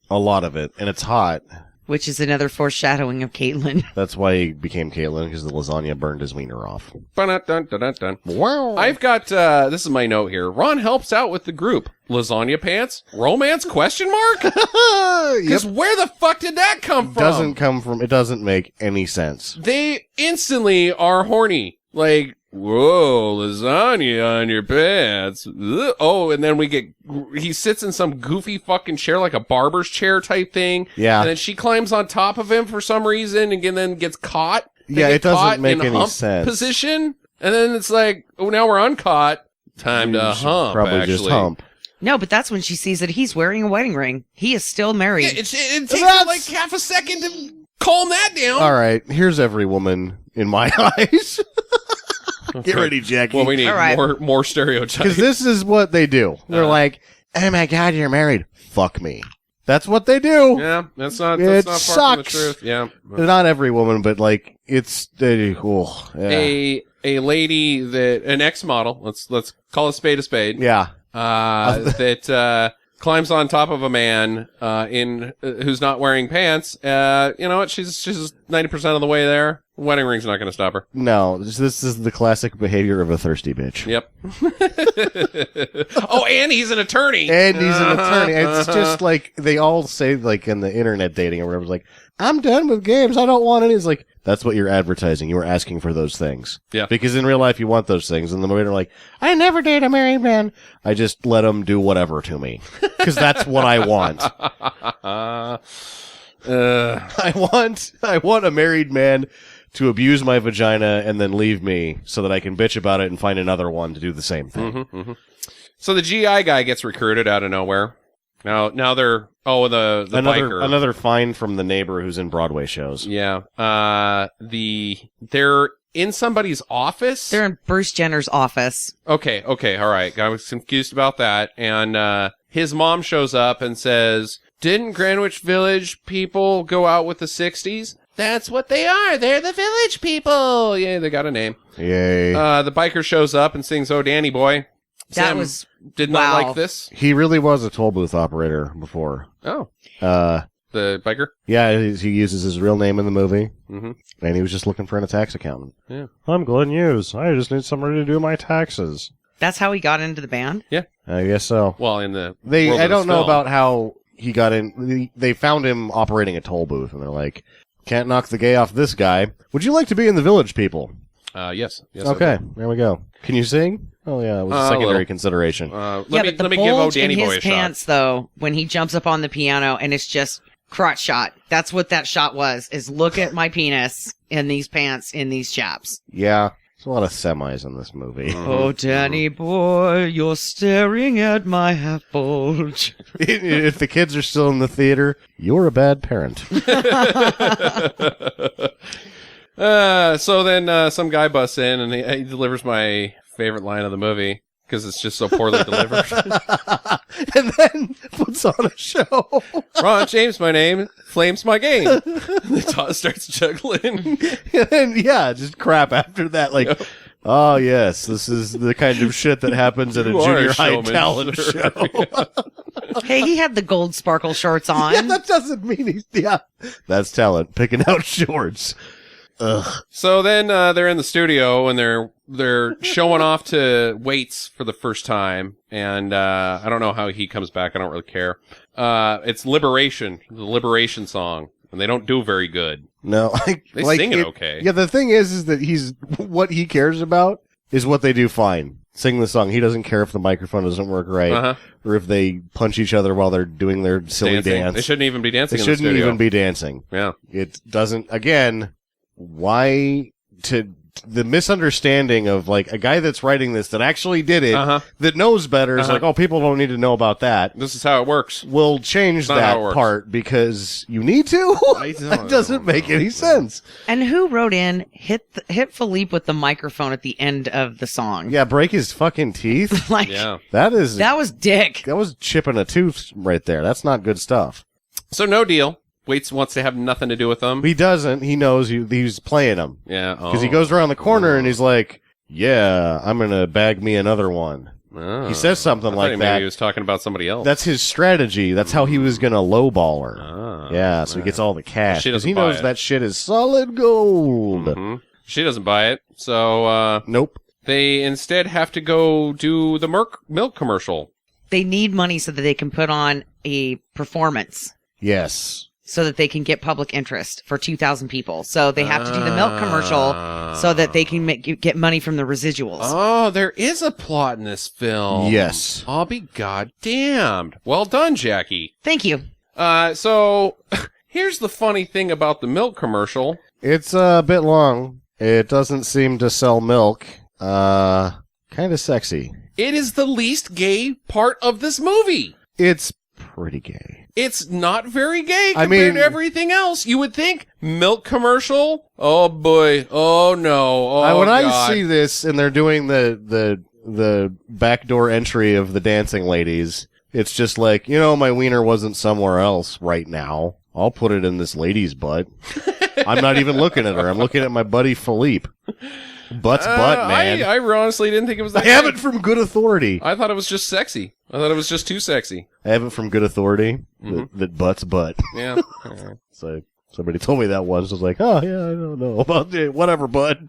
A lot of it. And it's hot. Which is another foreshadowing of Caitlin. That's why he became Caitlin, because the lasagna burned his wiener off. Dun. Wow. I've got, this is my note here. Ron helps out with the group. Lasagna pants? Romance? Question mark? Because where the fuck did that come from? It doesn't make any sense. They instantly are horny. Like, whoa, lasagna on your pants. Ugh. Oh, and then he sits in some goofy fucking chair, like a barber's chair type thing. Yeah. And then she climbs on top of him for some reason and then gets caught. Yeah, it doesn't make any hump sense. Position. And then it's like, oh, now we're uncaught. Time to hump, probably actually. Just hump. No, but that's when she sees that he's wearing a wedding ring. He is still married. Yeah, it takes her like half a second to calm that down. All right, here's every woman in my eyes. Get ready, Jackie. Well, we need more stereotypes. Because this is what they do. They're like, oh my God, you're married. Fuck me. That's what they do. Yeah, that's not far from the truth. Yeah. Not every woman, but like, it's, yeah. A lady an ex-model, let's call a spade. Yeah. That climbs on top of a man who's not wearing pants. You know what? She's 90% of the way there. Wedding ring's not going to stop her. No, this is the classic behavior of a thirsty bitch. Yep. Oh, and he's an attorney. It's just like they all say, like in the internet dating or whatever. Like, I'm done with games. I don't want any. It's like, that's what you're advertising. You were asking for those things. Yeah. Because in real life, you want those things. And the women are like, I never date a married man. I just let them do whatever to me. Because that's what I want. I want a married man to abuse my vagina and then leave me so that I can bitch about it and find another one to do the same thing. Mm-hmm, mm-hmm. So the GI guy gets recruited out of nowhere. Now the biker. Another find from the neighbor who's in Broadway shows. Yeah. They're in somebody's office. They're in Bruce Jenner's office. Okay, all right. I was confused about that. And his mom shows up and says, "Didn't Greenwich Village people go out with the 60s?" That's what they are. They're the Village people. Yeah, they got a name. Yay. The biker shows up and sings "Oh, Danny Boy." Sam did not like this. He really was a toll booth operator before. Oh. The biker? Yeah, he uses his real name in the movie. Mm-hmm. And he was just looking for a tax accountant. Yeah. I'm Glenn Hughes. I just need somebody to do my taxes. That's how he got into the band? Yeah. I guess so. Well, in the I don't know about how he got in. They found him operating a toll booth, and they're like, can't knock the gay off this guy. Would you like to be in the Village People? Yes. Okay, there we go. Can you sing? Oh, yeah, it was a secondary consideration. Let me give Oh Danny Boy a shot. His pants, though, when he jumps up on the piano, and it's just crotch shot. That's what that shot was, is look at my penis in these pants, in these chaps. Yeah, there's a lot of semis in this movie. Oh, Danny boy, you're staring at my half bulge. If the kids are still in the theater, you're a bad parent. So then some guy busts in and he delivers my favorite line of the movie because it's just so poorly delivered. And then puts on a show. Ron James, my name. Flames my game. The Todd starts juggling. And then, just crap after that. Like, oh, yes, this is the kind of shit that happens at a junior high talent show. Hey, he had the gold sparkle shorts on. Yeah, that doesn't mean that's talent. Picking out shorts. Ugh. So then they're in the studio and they're showing off to Waits for the first time, and I don't know how he comes back. I don't really care. It's Liberation, the Liberation song, and they don't do very good. No, They sing it okay. Yeah, the thing is that what he cares about is what they do fine. Sing the song. He doesn't care if the microphone doesn't work right, or if they punch each other while they're doing their silly dance. They shouldn't even be dancing They in the shouldn't studio. even be dancing. Yeah. It doesn't, again, why the misunderstanding of like a guy that's writing this that actually did it, that knows better, is like, oh, people don't need to know about that. This is how it works. We'll change not how that it works. part because you need to? That doesn't make any sense. And who wrote in, hit Philippe with the microphone at the end of the song? Yeah, break his fucking teeth. Like, Yeah. that was dick. That was chipping a tooth right there. That's not good stuff. So no deal. Waits wants to have nothing to do with them. He doesn't. He knows he's playing them. Yeah. Because he goes around the corner and he's like, yeah, I'm going to bag me another one. Oh. He says something like Maybe that. he was talking about somebody else. That's his strategy. That's how he was going to lowball her. Yeah, so he gets all the cash. She Because doesn't he buy knows it. that shit is solid gold. Mm-hmm. She doesn't buy it. So Nope. they instead have to go do the milk commercial. They need money so that they can put on a performance, Yes. so that they can get public interest for 2,000 people. So they have to do the milk commercial so that they can get money from the residuals. Oh, there is a plot in this film. Yes. I'll be goddamned. Well done, Jackie. Thank you. So here's the funny thing about the milk commercial. It's a bit long. It doesn't seem to sell milk. Kind of sexy. It is the least gay part of this movie. It's pretty gay. It's not very gay I compared mean- to everything else. You would think milk commercial. Oh boy. Oh no. Oh When God. I see this and they're doing the backdoor entry of the dancing ladies, it's just like, my wiener wasn't somewhere else right now. I'll put it in this lady's butt. I'm not even looking at her. I'm looking at my buddy Philippe. Butt's butt, man. I honestly didn't think it was that I have gay. it from good authority. I thought it was just sexy. I thought it was just too sexy. I have it from good authority that butt's butt. Yeah. So somebody told me that once. I was like, oh, yeah, I don't know about it. Whatever, bud.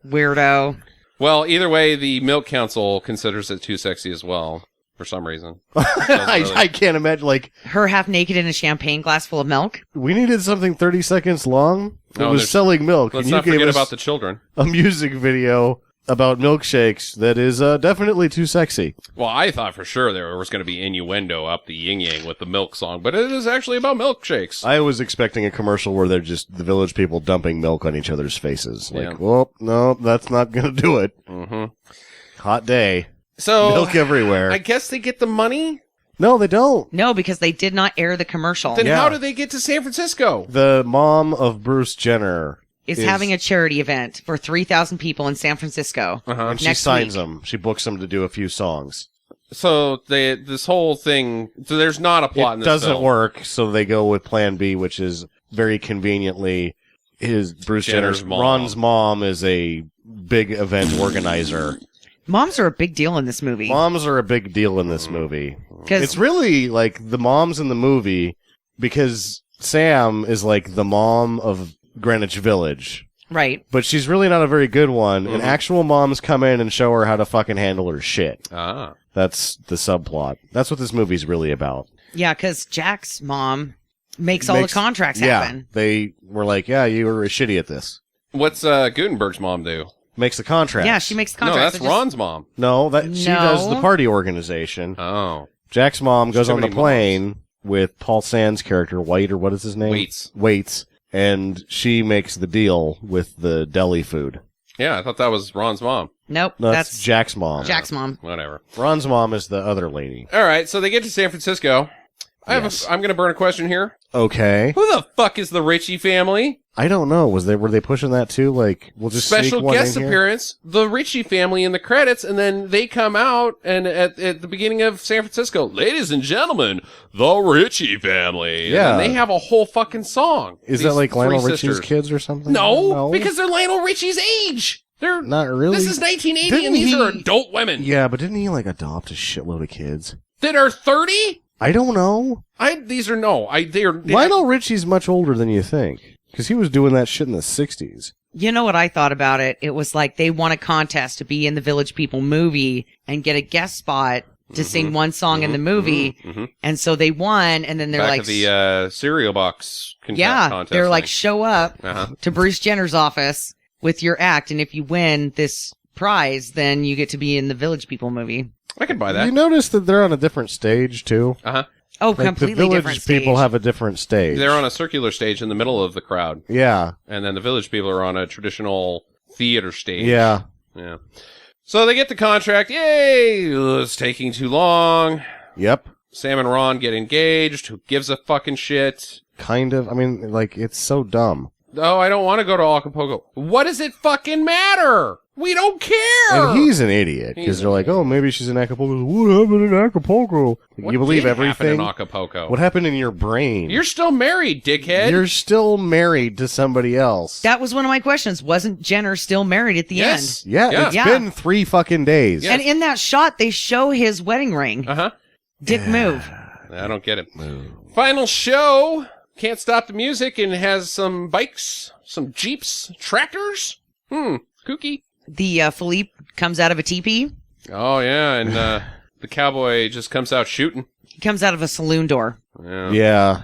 Weirdo. Well, either way, the Milk Council considers it too sexy as well, for some reason. I can't imagine, like, Her half naked in a champagne glass full of milk. we needed something 30 seconds long. It Oh, was there's- selling milk. Let's and you not gave forget us about the children. a music video about milkshakes that is definitely too sexy. Well, I thought for sure there was going to be innuendo up the yin-yang with the milk song, but it is actually about milkshakes. I was expecting a commercial where they're just the village people dumping milk on each other's faces. Like, Yeah. well, no, that's not going to do it. Mm-hmm. Hot day. So, Milk everywhere. I guess they get the money? No, they don't. No, because they did not air the commercial. Then Yeah. how do they get to San Francisco? The mom of Bruce Jenner is having a charity event for 3,000 people in San Francisco. and she next signs week. them. She books them to do a few songs. So this whole thing, so there's not a plot in It this doesn't film. work, so they go with Plan B, which is very conveniently Bruce Jenner's Jenner's mom. Ron's mom is a big event organizer. Moms are a big deal in this movie. Moms are a big deal in this movie. 'Cause- It's really like the moms in the movie because Sam is like the mom of Greenwich Village. Right. But she's really not a very good one, and actual moms come in and show her how to fucking handle her shit. Ah. That's the subplot. That's what this movie's really about. Yeah, because Jack's mom makes all the contracts happen. They were like, yeah, you were shitty at this. What's Gutenberg's mom do? Makes the contract. Yeah, she makes the No, contracts. that's Ron's mom. No, she No. does the party organization. Oh. Jack's mom goes too on the many plane with Paul Sand's character, White, or what is his name? Waits. And she makes the deal with the deli food. Yeah, I thought that was Ron's mom. Nope, No, that's Jack's mom. Jack's mom. Whatever. Ron's mom is the other lady. All right, so they get to San Francisco. I'm going to burn a question here. Okay. Who the fuck is the Ritchie family? I don't know. Were they pushing that too? Like, we'll just Special sneak one guest in here? appearance, the Ritchie family in the credits, and then they come out and at the beginning of San Francisco, ladies and gentlemen, the Ritchie family. Yeah. And they have a whole fucking song. Is These that like Lionel three Richie's sisters. kids or something? No, because they're Lionel Richie's age. They're Not really. This is 1980, Didn't and these he- are adult women Yeah, but didn't he like adopt a shitload of kids? that are 30. I don't know. These are no. They are Lionel Richie's much older than you think. Because he was doing that shit in the 60s. You know what I thought about it? It was like they won a contest to be in the Village People movie and get a guest spot to sing one song in the movie. And so they won, and then they're Back like... at the cereal box contest. They're like, thing. show up to Bruce Jenner's office with your act, and if you win this prize, then you get to be in the Village People movie. I could buy that. You notice that they're on a different stage, too? Uh-huh. Oh, Like completely the different Village stage. people have a different stage. They're on a circular stage in the middle of the crowd. Yeah. And then the Village People are on a traditional theater stage. Yeah. Yeah. So they get the contract. Yay! It's taking too long. Yep. Sam and Ron get engaged. Who gives a fucking shit? Kind of. I mean, like, it's so dumb. Oh, I don't want to go to Acapulco. What does it fucking matter? We don't care! And he's an idiot, He's because an they're like, oh, maybe she's in Acapulco. What happened in Acapulco? What You believe did happen everything? in Acapulco? What happened in your brain? You're still married, dickhead. You're still married to somebody else. That was one of my questions. Wasn't Jenner still married at the Yes. end? Yeah, Yeah. it's Yeah. been 3 fucking days. Yeah. And in that shot, they show his wedding ring. Uh-huh. Dick move. I don't get it. Final show. Can't stop the music and has some bikes, some jeeps, tractors. Kooky. The Philippe comes out of a teepee. Oh, yeah, and the cowboy just comes out shooting. He comes out of a saloon door. Yeah. Yeah.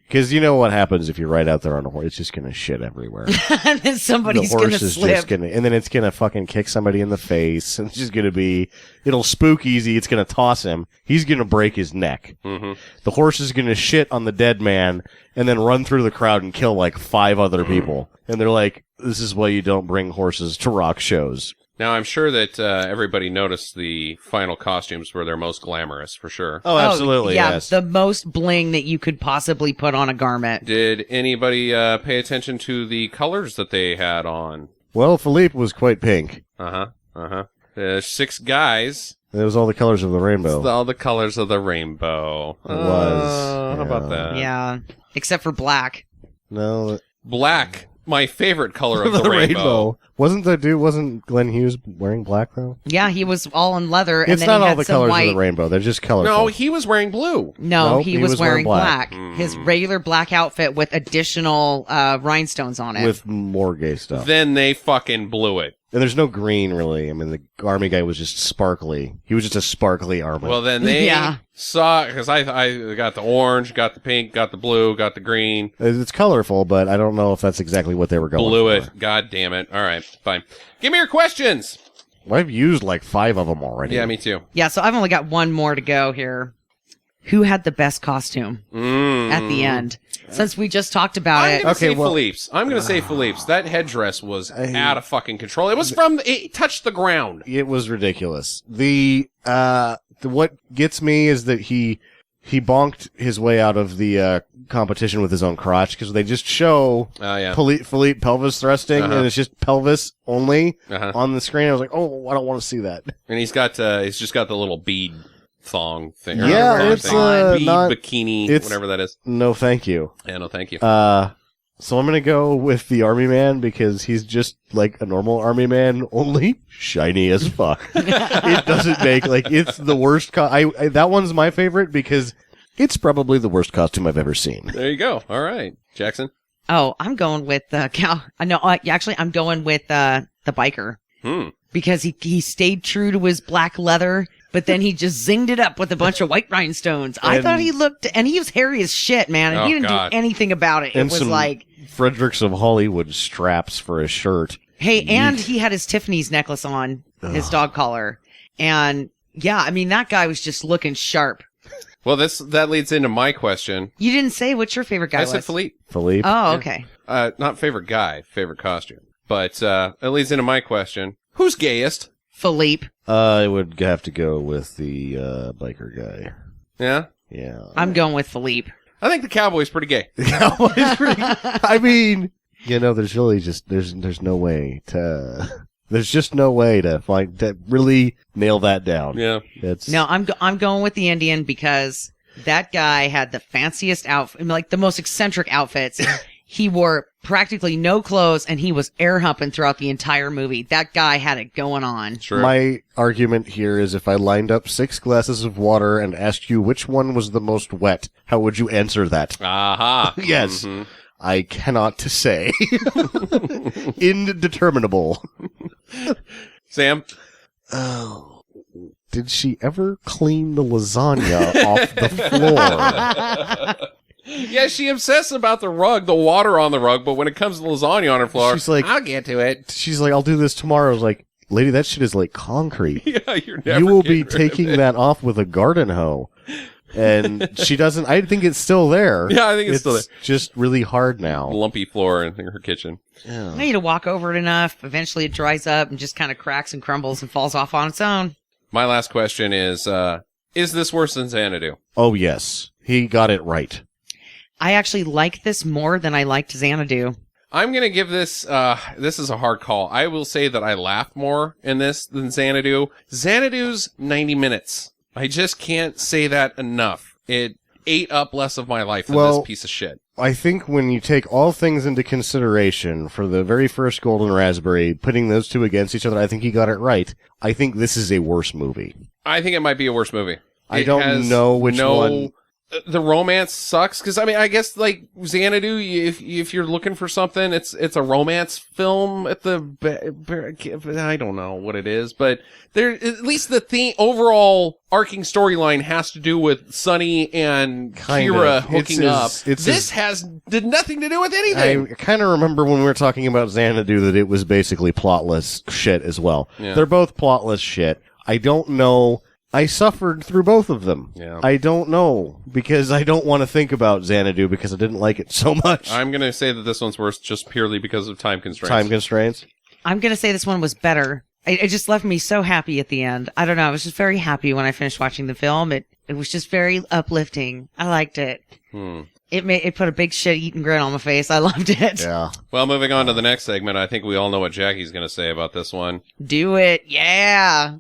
Because you know what happens if you're right out there on a horse? It's just going to shit everywhere. And then somebody's the going horse to is slip. just going to, and then it's going to fucking kick somebody in the face. And it's just going to be, it'll spook easy. It's going to toss him. He's going to break his neck. The horse is going to shit on the dead man and then run through the crowd and kill like 5 other people. And they're like, this is why you don't bring horses to rock shows. Now, I'm sure that everybody noticed the final costumes were their most glamorous, for sure. Oh, absolutely. Yeah, yes. the most bling that you could possibly put on a garment. Did anybody pay attention to the colors that they had on? Well, Philippe was quite pink. There's 6 guys. It was all the colors of the rainbow. All the colors of the rainbow. It was. How about that? Yeah, except for black. No. Black. My favorite color of the rainbow. Wasn't Glenn Hughes wearing black, though? Yeah, he was all in leather. And It's then not he all had the some colors white. of the rainbow. They're just colorful. No, he was wearing blue. No, Nope, he was wearing black. black. His regular black outfit with additional rhinestones on it. With more gay stuff. Then they fucking blew it. And there's no green, really. I mean, the army guy was just sparkly. He was just a sparkly army. Well, then they Yeah. saw, because I got the orange, got the pink, got the blue, got the green. It's colorful, but I don't know if that's exactly what they were going Blew for. it. God damn it. All right, fine. Give me your questions. Well, I've used like 5 of them already. Yeah, me too. Yeah, so I've only got one more to go here. Who had the best costume at the end? Since we just talked about I'm it. going to say well- Philippe's. I'm going to say Philippe's. That headdress was out of fucking control. It was it touched the ground. It was ridiculous. What gets me is that he bonked his way out of the competition with his own crotch, because they just show Philippe pelvis thrusting, and it's just pelvis only on the screen. I was like, oh, I don't want to see that. And he's just got the little bead thong thing. Yeah, Or it's bead not bikini, it's- whatever that is. No, thank you. Yeah, no, thank you. So I'm gonna go with the army man, because he's just like a normal army man, only shiny as fuck. It doesn't make, like, it's the worst. That one's my favorite because it's probably the worst costume I've ever seen. There you go. All right, Jackson. Oh, I'm going with actually, I'm going with the biker because he stayed true to his black leather, but then he just zinged it up with a bunch of white rhinestones. I thought he looked, and he was hairy as shit, man, and he didn't do anything about it. It was like Fredericks of Hollywood straps for a shirt. Hey, and he had his Tiffany's necklace on, his dog collar, and yeah, I mean that guy was just looking sharp. Well, that leads into my question. You didn't say what's your favorite guy I was. said Philippe. Oh, okay. Not favorite guy, favorite costume. But it leads into my question. Who's gayest? Philippe. I would have to go with the biker guy. Yeah? Yeah. I'm going with Philippe. I think the cowboy's pretty gay. I mean, there's really just, there's no way to... There's just no way to really nail that down. Yeah. No, I'm going with the Indian because that guy had the fanciest outfit, like the most eccentric outfits. He wore practically no clothes, and he was air humping throughout the entire movie. That guy had it going on. True. My argument here is if I lined up 6 glasses of water and asked you which one was the most wet, how would you answer that? Aha. Yes. Mm-hmm. I cannot to say. Indeterminable. Sam? Oh. Did she ever clean the lasagna off the floor? Yeah, she obsesses about the rug, the water on the rug, but when it comes to lasagna on her floor, she's like, I'll get to it. She's like, I'll do this tomorrow. I was like, lady, that shit is like concrete. Yeah, you're never You will be getting rid of taking it. that off with a garden hoe. And she doesn't, I think it's still there. Yeah, I think it's still there. Just really hard now. Lumpy floor in her kitchen. I need to walk over it enough. Eventually it dries up and just kind of cracks and crumbles and falls off on its own. My last question is this worse than Xanadu? Oh, yes. He got it right. I actually like this more than I liked Xanadu. I'm going to give this, this is a hard call. I will say that I laughed more in this than Xanadu. Xanadu's 90 minutes. I just can't say that enough. It ate up less of my life than this piece of shit. I think when you take all things into consideration for the very first Golden Raspberry, putting those two against each other, I think he got it right. I think this is a worse movie. I think it might be a worse movie. I don't know which one. The romance sucks because I guess like Xanadu, if you're looking for something, it's a romance film at I don't know what it is, but there at least the overall arcing storyline has to do with Sunny and Kira hooking up. This did nothing to do with anything. I kind of remember when we were talking about Xanadu that it was basically plotless shit as well. Yeah. They're both plotless shit. I don't know. I suffered through both of them. Yeah. I don't know, because I don't want to think about Xanadu because I didn't like it so much. I'm going to say that this one's worse just purely because of time constraints. Time constraints? I'm going to say this one was better. It just left me so happy at the end. I don't know. I was just very happy when I finished watching the film. It was just very uplifting. I liked it. It put a big shit-eating grin on my face. I loved it. Yeah. Well, moving on to the next segment, I think we all know what Jackie's going to say about this one. Do it. Yeah.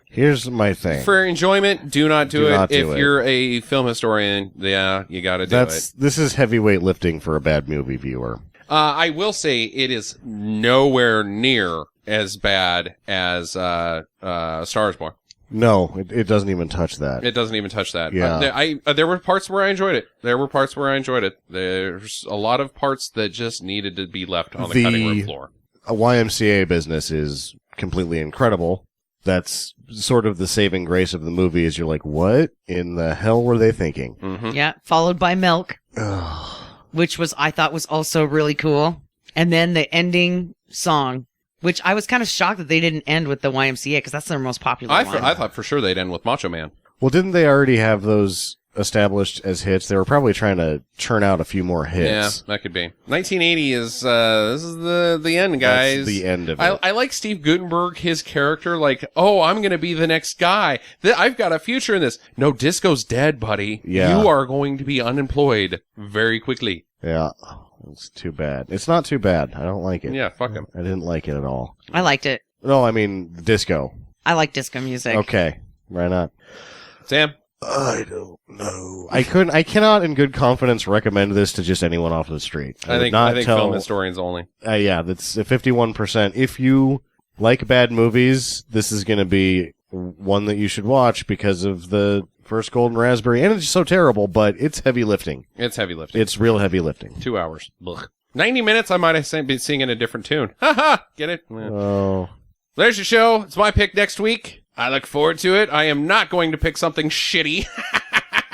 Here's my thing. For enjoyment, do not do it. If it. you're a film historian, yeah, you got to do it. This is heavyweight lifting for a bad movie viewer. I will say it is nowhere near as bad as Star is Born. No, it doesn't even touch that. It doesn't even touch that. Yeah. There were parts where I enjoyed it. There's a lot of parts that just needed to be left on the cutting room floor. A YMCA business is completely incredible. That's sort of the saving grace of the movie is you're like, what in the hell were they thinking? Mm-hmm. Yeah, followed by Milk, which I thought was also really cool. And then the ending song, which I was kind of shocked that they didn't end with the YMCA because that's their most popular one. I thought for sure they'd end with Macho Man. Well, didn't they already have those established as hits? They were probably trying to churn out a few more hits. Yeah, that could be. 1980 is this is the end, guys. That's the end of it. I like Steve Guttenberg, his character, like, oh, I'm going to be the next guy. I've got a future in this. No, disco's dead, buddy. Yeah. You are going to be unemployed very quickly. Yeah. It's too bad. It's not too bad. I don't like it. Yeah, fuck him. I didn't like it at all. I liked it. No, I mean, disco. I like disco music. Okay. Why not? Sam? I don't know. I cannot in good confidence recommend this to just anyone off the street. I think film historians only. Yeah, that's 51%. If you like bad movies, this is going to be one that you should watch because of the first Golden Raspberry. And it's so terrible, but it's heavy lifting. It's heavy lifting. It's real heavy lifting. 2 hours. Blech. 90 minutes, I might have been singing a different tune. Ha ha! Get it? Yeah. Oh. There's your show. It's my pick next week. I look forward to it. I am not going to pick something shitty.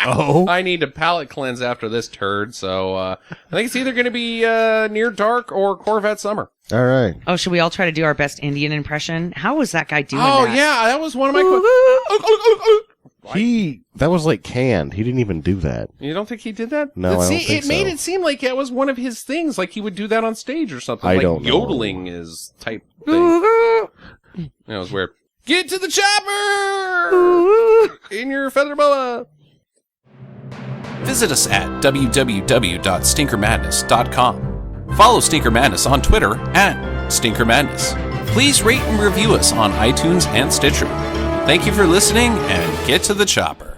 Oh. I need to palate cleanse after this turd, so I think it's either going to be Near Dark or Corvette Summer. All right. Oh, should we all try to do our best Indian impression? How was that guy doing Oh, that? yeah, that was one of my That was like canned. He didn't even do that. You don't think he did that? No, I don't think it made so. it seem like it was one of his things, like he would do that on stage or something. I like don't know. yodeling is type thing. That was weird. Get to the chopper in your feather boa. Visit us at www.stinkermadness.com. Follow Stinker Madness on Twitter @StinkerMadness. Please rate and review us on iTunes and Stitcher. Thank you for listening, and get to the chopper.